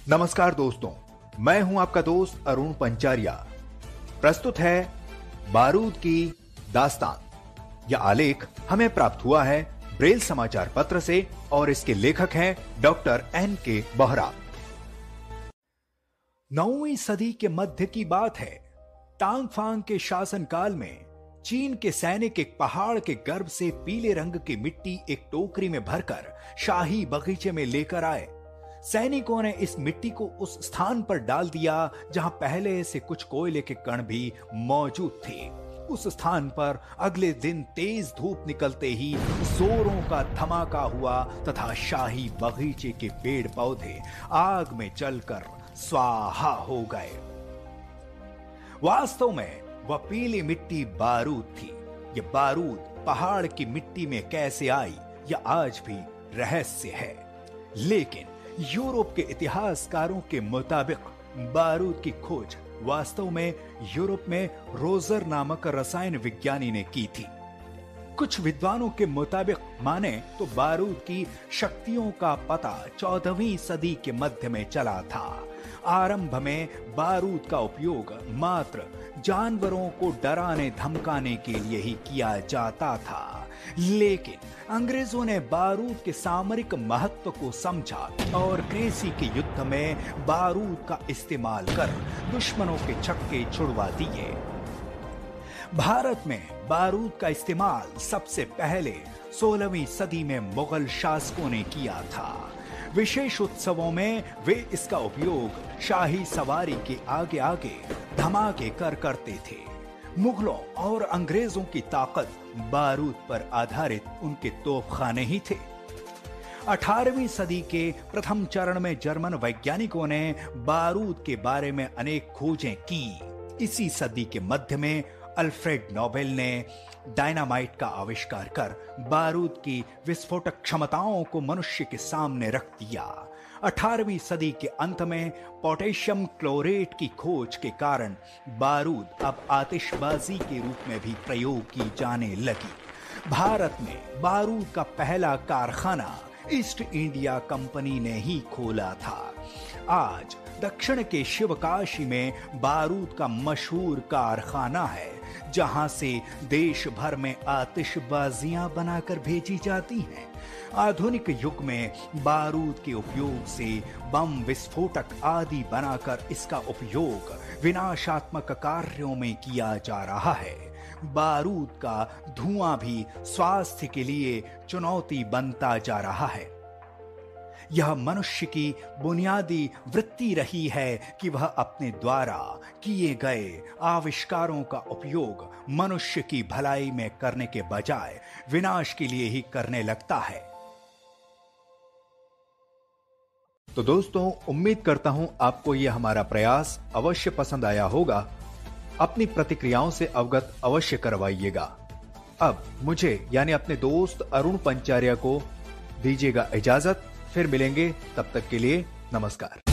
नमस्कार दोस्तों, मैं हूं आपका दोस्त अरुण पंचारिया। प्रस्तुत है बारूद की दास्तान। यह आलेख हमें प्राप्त हुआ है ब्रेल समाचार पत्र से और इसके लेखक हैं डॉक्टर N.K. बोहरा। 9वीं सदी के मध्य की बात है। टांग फांग के शासनकाल में चीन के सैनिक एक पहाड़ के गर्भ से पीले रंग की मिट्टी एक टोकरी में भरकर शाही बगीचे में लेकर आए। सैनिकों ने इस मिट्टी को उस स्थान पर डाल दिया जहां पहले से कुछ कोयले के कण भी मौजूद थे। उस स्थान पर अगले दिन तेज धूप निकलते ही जोरों का धमाका हुआ तथा शाही बगीचे के पेड़ पौधे आग में जलकर स्वाहा हो गए। वास्तव में वह पीली मिट्टी बारूद थी। यह बारूद पहाड़ की मिट्टी में कैसे आई, यह आज भी रहस्य है। लेकिन यूरोप के इतिहासकारों के मुताबिक बारूद की खोज वास्तव में यूरोप में रोजर नामक रसायन विज्ञानी ने की थी। कुछ विद्वानों के मुताबिक माने तो बारूद की शक्तियों का पता 14वीं सदी के मध्य में चला था। आरंभ में बारूद का उपयोग मात्र जानवरों को डराने धमकाने के लिए ही किया जाता था, लेकिन अंग्रेजों ने बारूद के सामरिक महत्व को समझा और क्रेसी के युद्ध में बारूद का इस्तेमाल कर दुश्मनों के छक्के छुड़वा दिए। भारत में बारूद का इस्तेमाल सबसे पहले 16वीं सदी में मुगल शासकों ने किया था। विशेष उत्सवों में वे इसका उपयोग शाही सवारी के आगे आगे धमाके कर करते थे। मुगलों और अंग्रेजों की ताकत बारूद पर आधारित उनके तोपखाने ही थे। 18वीं सदी के प्रथम चरण में जर्मन वैज्ञानिकों ने बारूद के बारे में अनेक खोजें की। इसी सदी के मध्य में अल्फ्रेड नोबेल ने डायनामाइट का आविष्कार कर बारूद की विस्फोटक क्षमताओं को मनुष्य के सामने रख दिया। 18वीं सदी के अंत में पोटेशियम क्लोरेट की खोज के कारण बारूद अब आतिशबाजी के रूप में भी प्रयोग की जाने लगी। भारत में बारूद का पहला कारखाना ईस्ट इंडिया कंपनी ने ही खोला था। आज दक्षिण के शिवकाशी में बारूद का मशहूर कारखाना है, जहां से देश भर में आतिशबाजियां बनाकर भेजी जाती हैं। आधुनिक युग में बारूद के उपयोग से बम विस्फोटक आदि बनाकर इसका उपयोग विनाशात्मक कार्यों में किया जा रहा है। बारूद का धुआं भी स्वास्थ्य के लिए चुनौती बनता जा रहा है। यह मनुष्य की बुनियादी वृत्ति रही है कि वह अपने द्वारा किए गए आविष्कारों का उपयोग मनुष्य की भलाई में करने के बजाय विनाश के लिए ही करने लगता है। तो दोस्तों, उम्मीद करता हूं आपको यह हमारा प्रयास अवश्य पसंद आया होगा। अपनी प्रतिक्रियाओं से अवगत अवश्य करवाइएगा। अब मुझे यानी अपने दोस्त अरुण पंचारिया को दीजिएगा इजाजत। फिर मिलेंगे, तब तक के लिए नमस्कार।